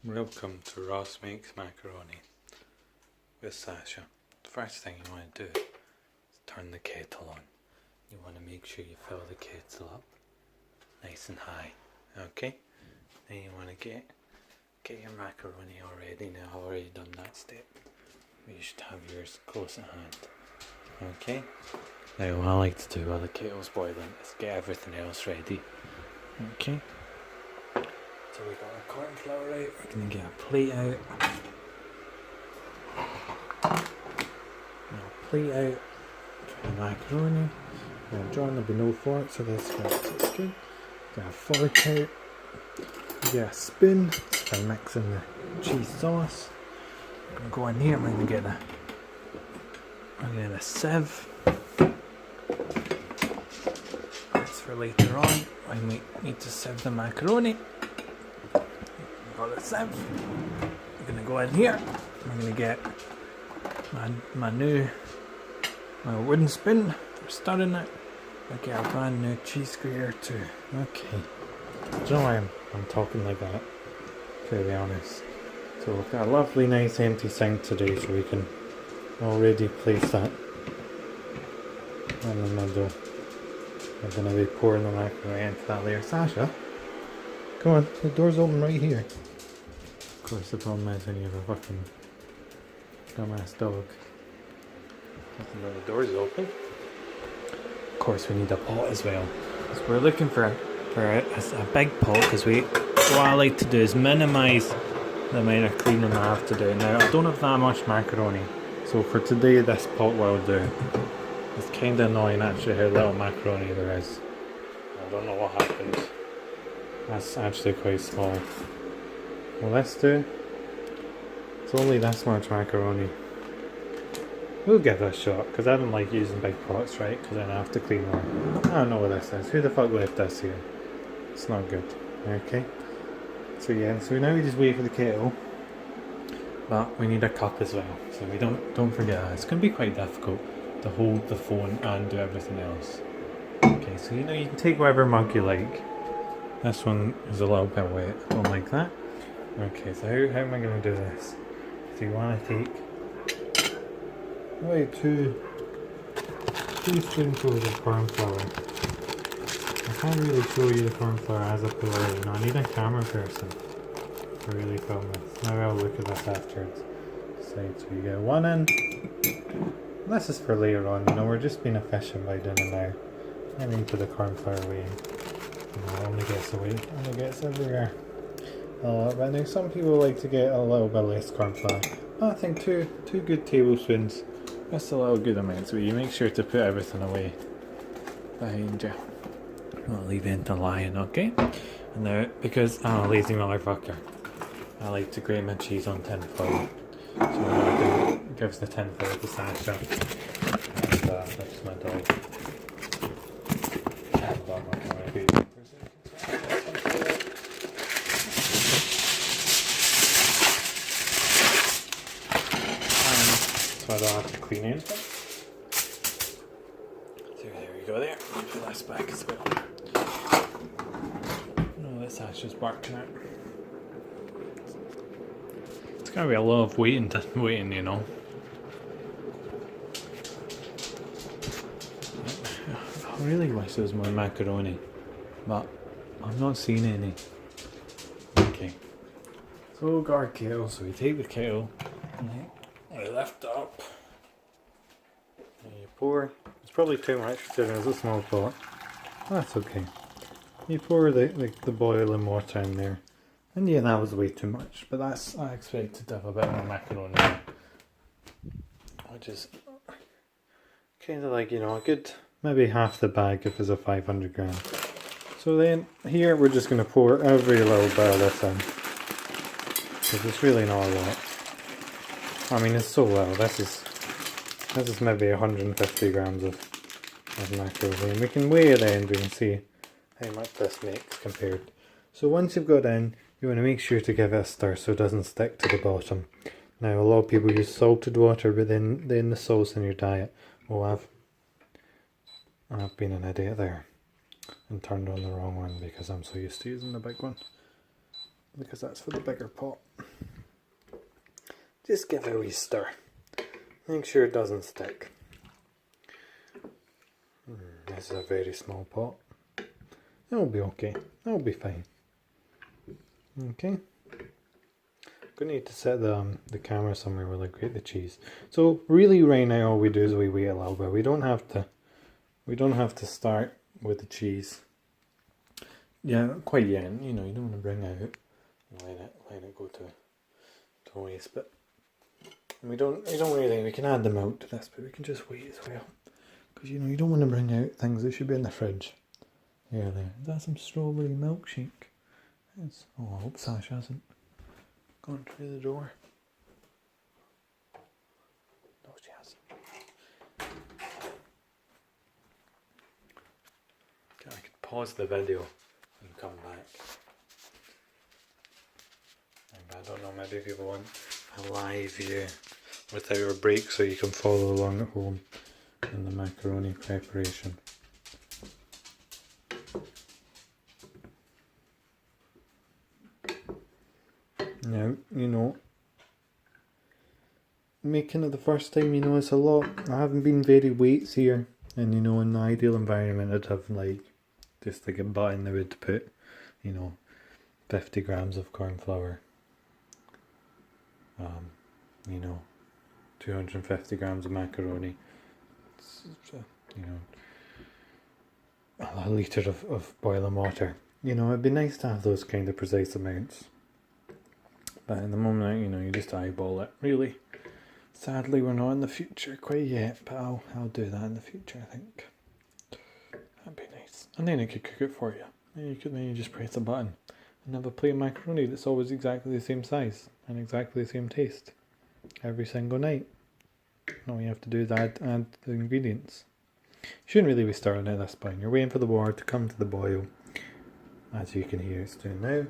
Welcome to Ross Makes Macaroni with Sasha. The first thing you want to do is turn the kettle on. You want to make sure you fill the kettle up nice and high. Okay? Then you want to get your macaroni all ready. Now I've already done that step. You should have yours close at hand. Okay? Now what I like to do while the kettle's boiling is get everything else ready. Okay? So we got our corn flour out, we're going to get a plate out. Now plate out for the macaroni. Now John will be no fork, so that's good. Get a fork out. Get a spoon for mixing the cheese sauce. I'm going to go in here, I'm going to get a sieve. That's for later on when we need to sieve the macaroni. Got a sieve. I'm going to go in here. I'm going to get my wooden spoon for stirring it. I get a brand new cheese grater too. Okay. Do you know why I'm talking like that? To be honest. So we've got a lovely nice empty sink today, so we can already place that in the middle. We're going to be pouring the macaroni into that layer. Sasha, come on, the door's open right here. Of course, the problem is when you have a fucking dumbass dog. Doesn't know the door's open. Of course, we need a pot as well. So we're looking for a big pot, because what I like to do is minimise the amount of cleaning I have to do. Now, I don't have that much macaroni, so for today this pot will do. It's kind of annoying actually how little macaroni there is. I don't know what happened. That's actually quite small. Well, let's do. It's only this much macaroni. We'll give it a shot, because I don't like using big pots, right? Because then I have to clean more. I don't know what this is. Who the fuck left this here? It's not good. Okay. So yeah, so now we just wait for the kettle. But we need a cup as well. So we don't forget that. It's going to be quite difficult to hold the phone and do everything else. Okay, so you can take whatever mug you like. This one is a little bit wet. I don't like that. Okay, so how am I going to do this? So you want to take two spoonfuls of corn flour. I can't really show you the corn flour as I put it out. I need a camera person to really film this. Maybe I'll look at this afterwards. So you get one in. This is for later on, we're just being efficient by doing it now. I need to put the corn flour away. It only gets everywhere. But now some people like to get a little bit less corn flour. I think two good tablespoons. That's a little good amount, so you make sure to put everything away behind you. I'll leave it to lying, okay? And now, because I'm a lazy motherfucker, I like to grate my cheese on tin foil. So what I do, gives the tin foil to Sasha. And that's my dog. So I don't have to clean anything. So there we go there. I'll put this back as well. No, this Sasha's barking out. It's gonna be a lot of waiting, I really wish there was more macaroni, but I'm not seeing any. Okay. So we've got our kettle, so we take the kettle and we lift it up. And you pour. It's probably too much considering it's a small pot. That's okay. You pour the boiling water in there. And yeah, that was way too much, but I expected to have a bit more macaroni, which is kind of like, a good, maybe half the bag if it's a 500 gram. So then, here we're just going to pour every little bit of this in, because it's really not a lot. I mean, it's so little. This is maybe 150 grams of macaroni, and we can weigh it in and see how much this makes compared. So once you've got in, you want to make sure to give it a stir so it doesn't stick to the bottom. Now, a lot of people use salted water, but then the sauce in your diet. Oh, I've been an idiot there and turned on the wrong one because I'm so used to using the big one. Because that's for the bigger pot. just give it a wee stir. Make sure it doesn't stick. This is a very small pot. It'll be okay. It'll be fine. Okay. Gonna need to set the camera somewhere where I grate the cheese. So really, right now, all we do is we wait a little bit. We don't have to start with the cheese. Yeah, quite yet. You know, you don't want to bring out, let it go to waste. But we don't really. We can add the milk to this, but we can just wait as well. Because you know, you don't want to bring out things that should be in the fridge. Yeah, there. Is that some strawberry milkshake? Yes. Oh, I hope Sash hasn't gone through the door. No, she hasn't. Okay, I could pause the video and come back. I don't know, maybe people want a live view without a break so you can follow along at home in the macaroni preparation. Now, you know, making it the first time, you know, it's a lot. I haven't been very weights here, and you know, in the ideal environment I'd have like just like a button they would put, you know, 50 grams of corn flour, you know, 250 grams of macaroni, you know, a litre of boiling water. You know, it'd be nice to have those kind of precise amounts. But at the moment, you know, you just eyeball it, really. Sadly, we're not in the future quite yet, but I'll do that in the future, I think. That'd be nice. And then it could cook it for you. Then you just press a button and have a plate of macaroni that's always exactly the same size and exactly the same taste every single night. All you have to do is add the ingredients. You shouldn't really be stirring at this point. You're waiting for the water to come to the boil. As you can hear it's doing now.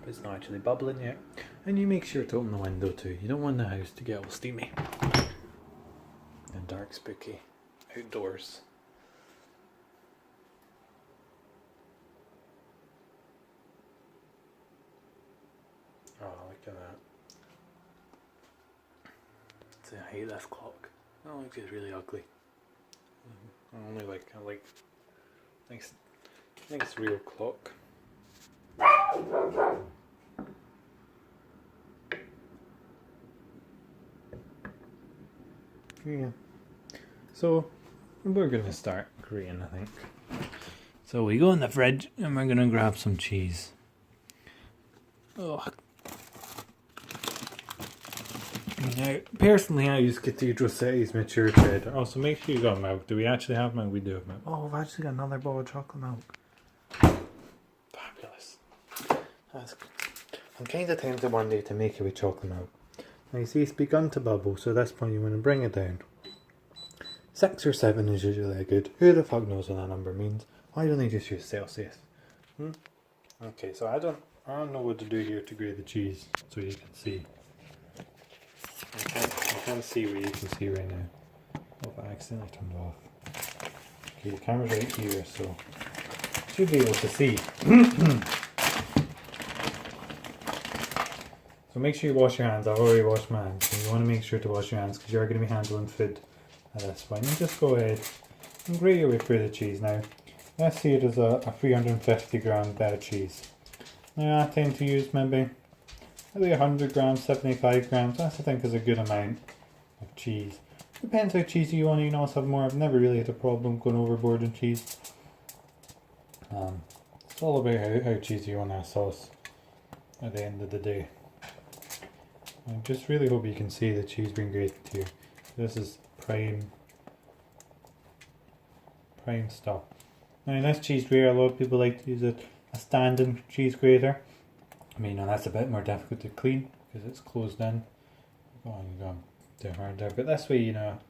But it's not actually bubbling yet. And you make sure to open the window too. You don't want the house to get all steamy and dark, spooky outdoors. Oh, look at that. See, I hate this clock. That looks just really ugly. I like nice real clock. Yeah. So we're gonna start grating, I think. So we go in the fridge and we're gonna grab some cheese. Oh. Now, personally, I use Cathedral City's mature cheddar. Oh, so make sure you got milk. Do we actually have milk? We do have milk. Oh, we've actually got another bowl of chocolate milk. Fabulous. I'm kind of tempted one day to make it with chocolate milk. Now you see it's begun to bubble, so at this point you want to bring it down. 6 or 7 is usually good. Who the fuck knows what that number means? Why don't they just use Celsius? Okay, so I don't know what to do here to grate the cheese, so you can see. I can't see what you can see right now. Oh, I accidentally turned it off. Okay, the camera's right here, so you should be able to see. So make sure you wash your hands. I've already washed my hands. So you want to make sure to wash your hands because you're going to be handling food at this point. And just go ahead and grate your way through the cheese now. Let's see it as a 350 gram bed of cheese. Now I tend to use maybe 100 grams, 75 grams. That's I think is a good amount of cheese. Depends how cheesy you want to, you know, have more. I've never really had a problem going overboard in cheese. It's all about how cheesy you want that sauce at the end of the day. I just really hope you can see the cheese being grated here. This is prime stuff. Now in this cheese grater, a lot of people like to use a standing cheese grater. I mean, that's a bit more difficult to clean because it's closed in. Oh, you go too hard there. But this way, you know,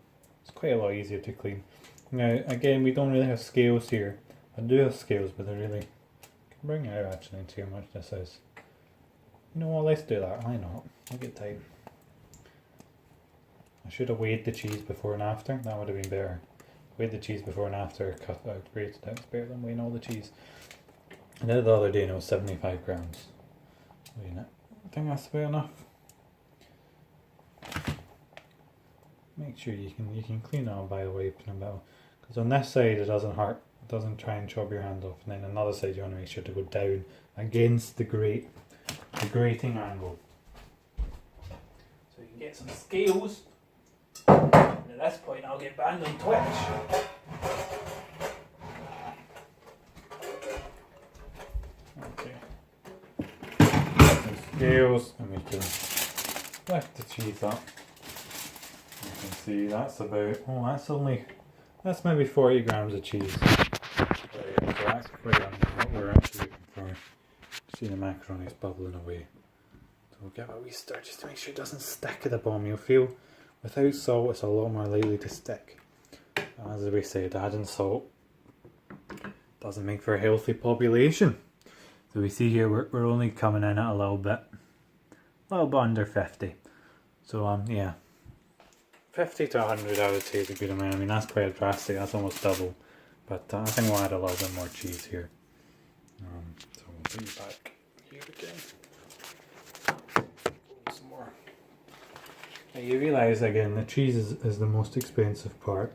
it's quite a lot easier to clean. Now, again, we don't really have scales here. I do have scales, but they really can bring it out actually and see how much this is. You know what, let's do that. Why not? I'll get time. I should have weighed the cheese before and after. That would have been better. Weighed the cheese before and after, cut out, grated it. It's better than weighing all the cheese. I did it the other day and it was 75 grams. I think that's about enough. make sure you can clean it up by wiping a bit. Because on this side it doesn't hurt, it doesn't try and chop your hand off, and then another side you want to make sure to go down against the grating angle. So you can get some scales. And at this point I'll get banned on Twitch. Okay. Some scales, and we can lift the cheese up. You can see that's about, that's maybe 40 grams of cheese. So that's quite what we're actually looking for. See the macaroni's bubbling away. So we'll give it a wee stir just to make sure it doesn't stick at the bottom. You'll feel without salt it's a lot more likely to stick. As we said, adding salt doesn't make for a healthy population. So we see here we're only coming in at a little bit under 50. So yeah, 50 to 100 I would say is a good amount. I mean that's quite drastic, that's almost double. But I think we'll add a little bit more cheese here. So we'll put you back here again. Some more. Now you realise again the cheese is the most expensive part.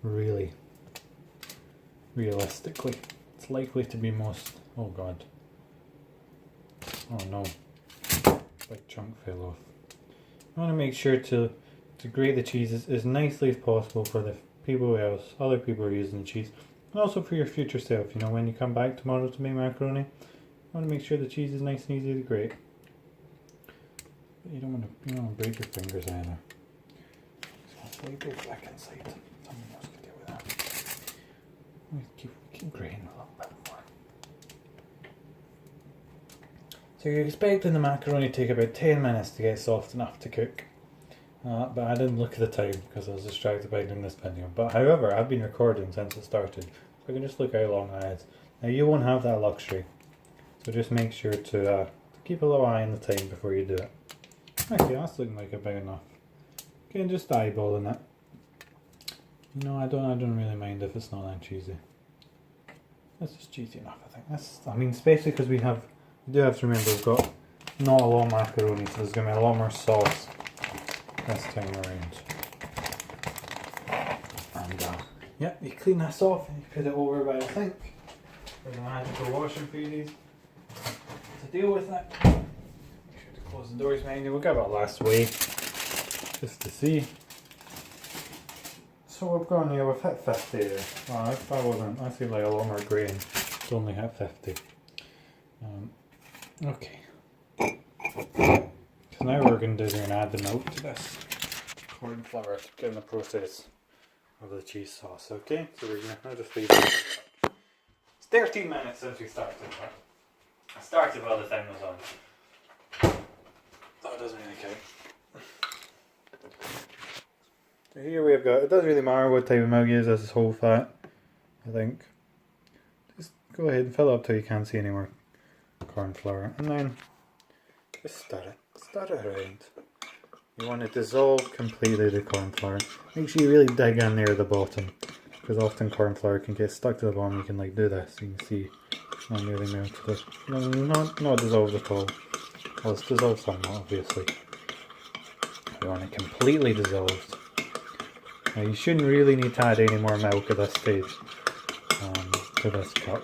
Really. Realistically. It's likely to be most... Oh god. Oh no. Big chunk fell off. I want to make sure to grate the cheese as nicely as possible for the other people are using the cheese, and also for your future self. You know, when you come back tomorrow to make macaroni, you want to make sure the cheese is nice and easy to grate. But you don't want to break your fingers either. Just going to go back inside. Someone else can deal with that. Keep grating a little bit more. So you're expecting the macaroni to take about 10 minutes to get soft enough to cook. But I didn't look at the time because I was distracted by doing this video. But however, I've been recording since it started, so I can just look how long that is. Now you won't have that luxury, so just make sure to keep a little eye on the time before you do it. Okay, that's looking like it's big enough. Again, just eyeballing it. You know, I don't really mind if it's not that cheesy. That's just cheesy enough, I think. I mean, especially because we do have to remember we've got not a lot of macaroni, so there's going to be a lot more sauce this time around. And yeah, you clean this off and you put it over by the sink. There's a magical washing period to deal with it. Make sure to close the doors behind you. We'll give it a last way just to see. So we've gone here, we've hit 50 there. Well, if I wasn't, I feel like a lot more grain. It's only hit 50. Okay. So now we're going to do and add the milk to this corn flour to get in the process of the cheese sauce. Okay, so we're going to just leave it. It's 13 minutes since we started. I started while the thing was on. That doesn't really count. So here we've got, it doesn't really matter what type of milk you use, this is whole fat, I think. Just go ahead and fill it up till you can't see any more corn flour, and then just stir it around. You want to dissolve completely the corn flour. Make sure you really dig in there at the bottom, because often corn flour can get stuck to the bottom. You can like do this, you can see it's not really melted. Not dissolved at all. Well, it's dissolved somewhat, obviously. You want it completely dissolved. Now you shouldn't really need to add any more milk at this stage to this cup,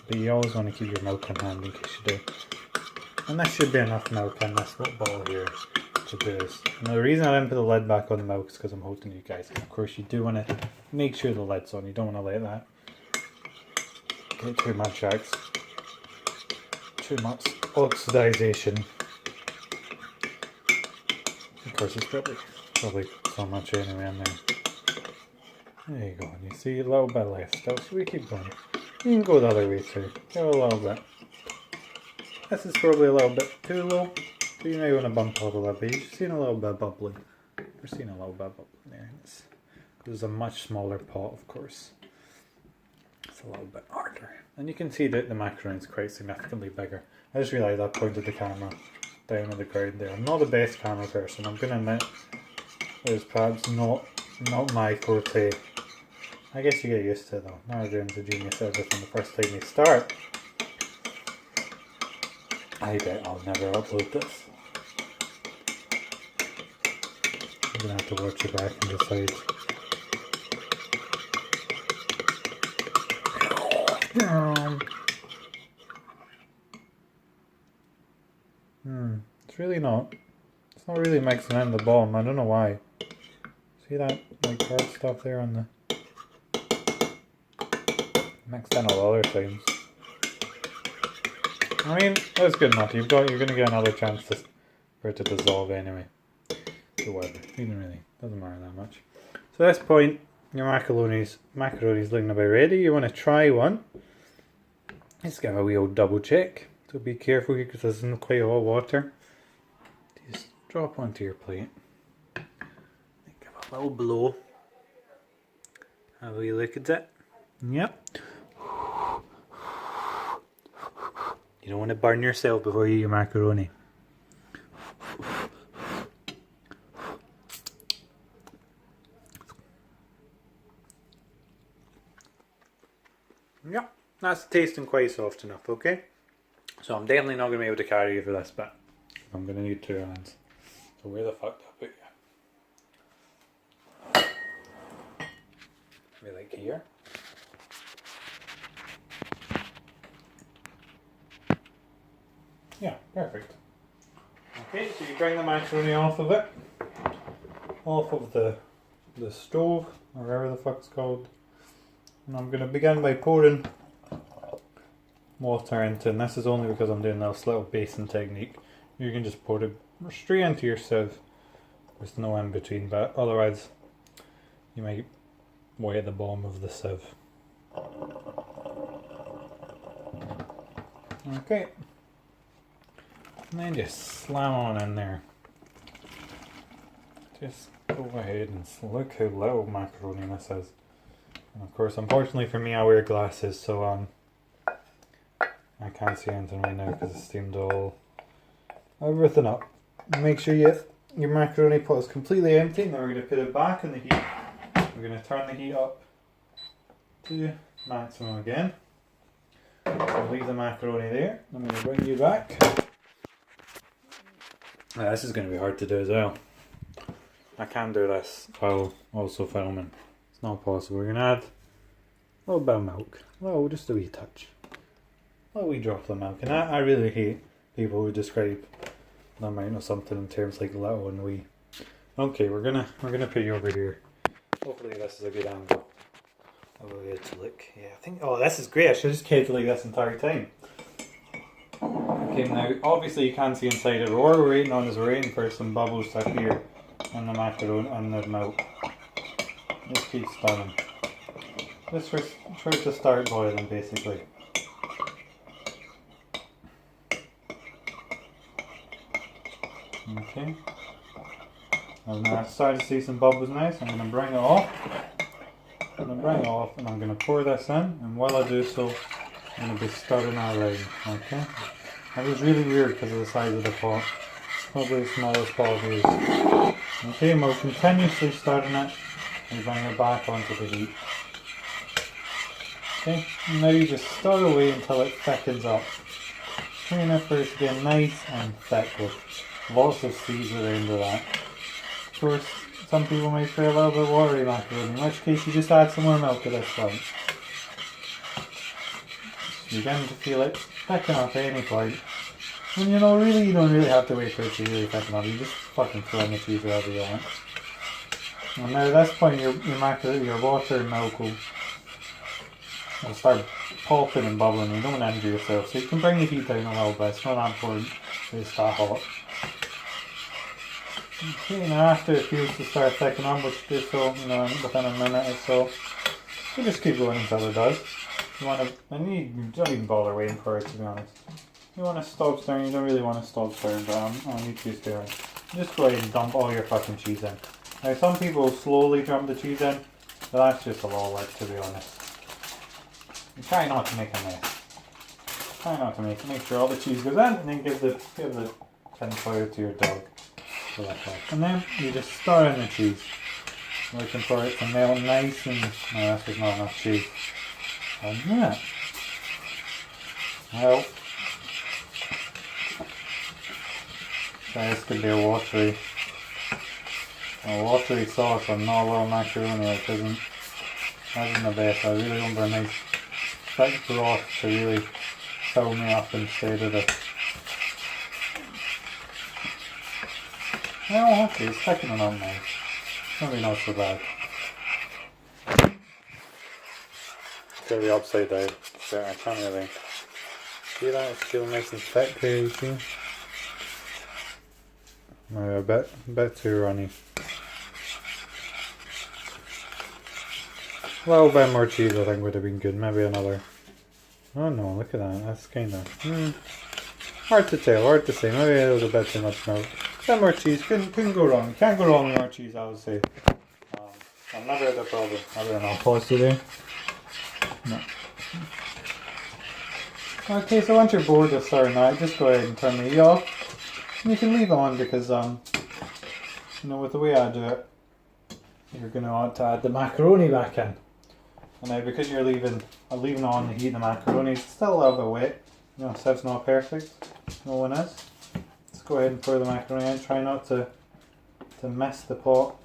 but you always want to keep your milk on hand in case you do. And this should be enough milk in this little bottle here to do this. And the reason I didn't put the lid back on the milk is because I'm holding you guys. And of course you do want to make sure the lid's on, you don't want to let that get too much oxidization. Of course it's probably so much anyway in there. There you go, and you see a little bit left still, so we keep going. You can go the other way too, go a little bit. This is probably a little bit too low, so you may want to bump up a little bit. You're seeing a little bit bubbling. We're seeing a little bit bubbling there. This is a much smaller pot, of course. It's a little bit harder. And you can see that the macaroni is quite significantly bigger. I just realised I pointed the camera down on the ground there. I'm not the best camera person, I'm going to admit. It's perhaps not my forte. I guess you get used to it though. Now everyone's a genius at everything the first time you start. I bet I'll never upload this. You're gonna have to watch your back and decide. It's really not. It's not really mixing in the bottom. I don't know why. See that like hard stuff there on the mixed in a lot of times. I mean, that's good enough. You're gonna get another chance for it to dissolve anyway. So whatever. Even really doesn't matter that much. So at this point, your macaroni's looking about ready. You want to try one. Let's give a wee old double check. So be careful here because this isn't quite hot water. Just drop onto your plate. Give a little blow. Have a wee look at it. Yep. You don't want to burn yourself before you eat your macaroni. Yep, that's tasting quite soft enough, okay? So I'm definitely not going to be able to carry you for this bit. I'm going to need 2 hands. So where the fuck did I put you? Maybe like here? Yeah, perfect. Okay, so you bring the macaroni off of it. Off of the stove, or whatever the fuck it's called. And I'm going to begin by pouring water into, and this is only because I'm doing this little basin technique. You can just pour it straight into your sieve with no in between, but otherwise you might wet the bottom of the sieve. Okay. And then just slam on in there. Just go ahead and look how little macaroni this is. And of course, unfortunately for me, I wear glasses, so I can't see anything right now because it's steamed everything up. Make sure your macaroni pot is completely empty. Now we're going to put it back in the heat. We're going to turn the heat up to maximum again. So leave the macaroni there. I'm going to bring you back. This is going to be hard to do as well. I can do this while also filming. It's not possible. We're going to add a little bit of milk. Well, just a wee touch. A wee drop of milk. And I really hate people who describe the amount of something in terms like little and wee. Okay, we're gonna put you over here. Hopefully this is a good angle. Oh, good to look. Yeah, I think. Oh, this is great. I should have just kept it like this entire time. Okay, now obviously you can't see inside it. What we're waiting on is we're waiting for some bubbles to appear on the macaroni and the milk. Just keep stirring. Just for it to start boiling, basically. Okay. I'm now starting to see some bubbles now, so I'm going to bring it off. I'm going to bring it off and I'm going to pour this in, and while I do so, I'm going to be stirring it around. Okay. That was really weird because of the size of the pot. It's probably the smallest pot I've used. Okay, and we're continuously stirring it and bring it back onto the heat. Okay, and now you just stir away until it thickens up. Trying it for it to get nice and thick with lots of seeds around of that. Of course, some people might feel a little bit watery macaroni, in which case you just add some more milk at this point. You begin to feel it thicken up at any point. And you don't really have to wait for it to really thicken up. You just fucking throw in the cheese wherever you want. And now at this point your water and milk will start popping and bubbling. You don't want to injure yourself. So you can bring the heat down a little bit. It's not that important. It's that hot. Okay, now after it feels to start thickening up, which do so, within a minute or so, you just keep going until it does. You don't even bother waiting for it, to be honest. You want to stop stirring, you don't really want to stop stirring, but I'll need to stir it. Just go ahead and dump all your fucking cheese in. Now some people slowly dump the cheese in, but that's just a lot of work, to be honest. You try not to make a mess. Try not to make sure all the cheese goes in, and then give the tin foil to your dog. And then you just stir in the cheese, looking for it to melt nice and that's just not enough cheese. And yeah, well, so this could be a watery a watery sauce on not a lot of macaroni, which isn't the best. I really want a nice thick broth to really fill me up instead of the... Oh, okay, it's thickening up nice. Maybe not so bad. It's going to be upside down, so I can't really... See that? It's still nice and thick there, you see? Maybe a bit too runny. A little bit more cheese I think would have been good. Maybe another... Oh no, look at that. That's kind of... hard to tell, hard to say. Maybe it was a bit too much milk. A bit more cheese. Couldn't go wrong. You can't go wrong with more cheese, I would say. I've never had a problem. Other than I'll pause today. No. Okay, so once you're bored of stirring that, just go ahead and turn the heat off. And you can leave it on because, you know, with the way I do it, you're going to want to add the macaroni back in. And now because you're leaving on the heat the macaroni, it's still a little bit wet. You know, so it's not perfect. No one is. Let's go ahead and pour the macaroni in. Try not to mess the pot.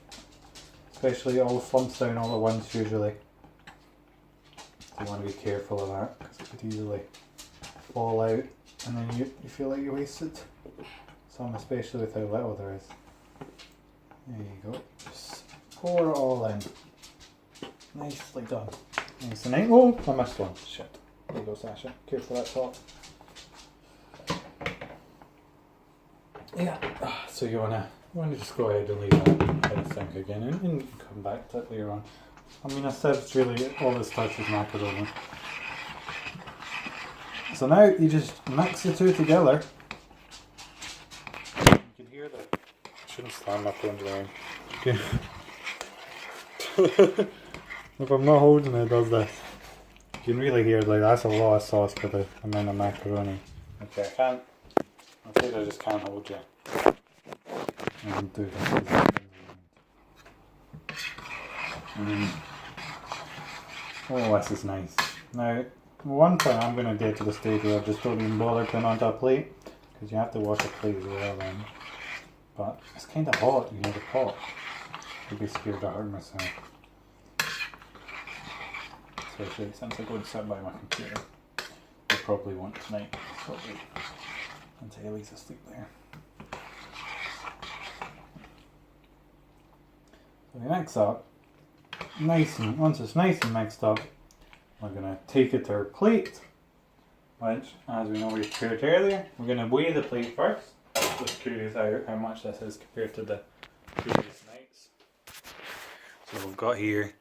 Especially it all slumps down all at once usually. You want to be careful of that because it could easily fall out and then you feel like you wasted some, especially with how little there is. There you go. Just pour it all in. Nicely done. Nice and neat. Oh, I missed one. Shit. There you go, Sasha. Careful that top. Yeah. So you wanna just go ahead and leave that in the sink again and come back to it later on. I mean, I said it's really all this touch is macaroni. So now you just mix the two together. You can hear the... I shouldn't stand my phone down. If I'm not holding it, it does this. You can really hear, like, that's a lot of sauce for the amount of macaroni. Okay, I'm afraid I just can't hold you. I can do this. Oh, this is nice. Now, one thing I'm going to get to the stage where I just don't even bother putting onto a plate, because you have to wash a plate as well then. But it's kind of hot, you know, the pot. I'd be scared to hurt myself. Especially since I go and sit by my computer. I probably won't tonight. Probably until Ellie's asleep there. So we mix up. Once it's nice and mixed up, we're going to take it to our plate, which, as we know we prepared earlier, we're going to weigh the plate first. Just curious how much this is compared to the previous nights. So we've got here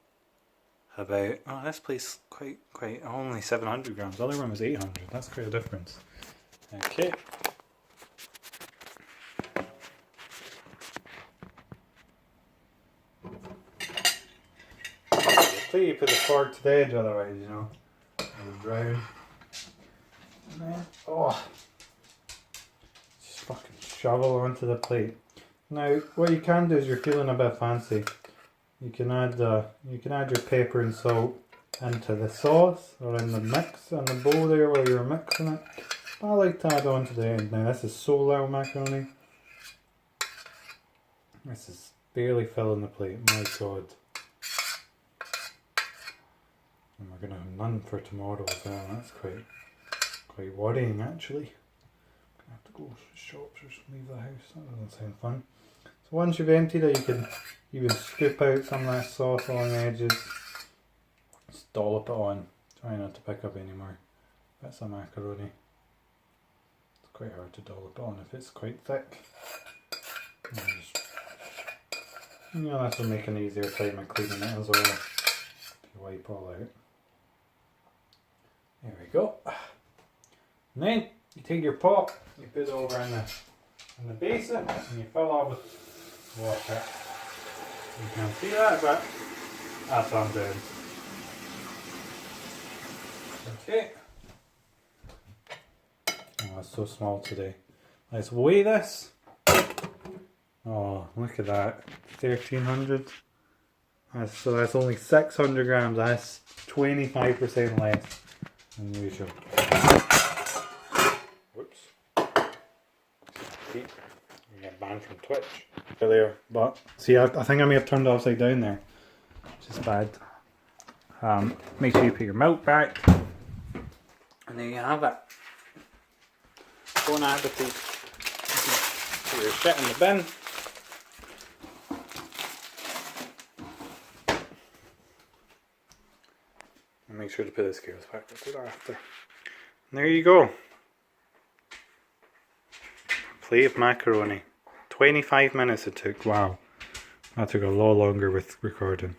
about, oh, this plate's quite only 700 grams, the other one was 800, that's quite a difference. Okay. You put the fork to the edge, otherwise, you know, it'll drown. And then, oh, just fucking shovel onto the plate. Now, what you can do is, you're feeling a bit fancy, you can add your pepper and salt into the sauce or in the mix on the bowl there while you're mixing it. But I like to add on to the end. Now, this is so little macaroni. This is barely filling the plate. My God. And we're going to have none for tomorrow as well. That's quite worrying actually. I'm going to have to go to the shops or leave the house. That doesn't sound fun. So once you've emptied it, you can even scoop out some of that sauce along the edges. Just dollop it on. Try not to pick up any more bits of macaroni. It's quite hard to dollop it on if it's quite thick. You know, this will make an easier time of cleaning it as well. If you wipe all out. There we go. And then you take your pot, you put it over in the basin, and you fill it with water. You can't see that, but that's what I'm doing. Okay. Oh, it's so small today. Let's weigh this. Oh, look at that. 1,300. So that's only 600 grams. That's 25% less than usual. Whoops. You get banned from Twitch. earlier, but see, I think I may have turned it upside down there, which is bad. Make sure you put your milk back, and there you have it. Bon appetit. Put your shit in the bin. And make sure to put the scales back. I'll do that after. And there you go. Plate of macaroni. 25 minutes it took. Wow. That took a lot longer with recording.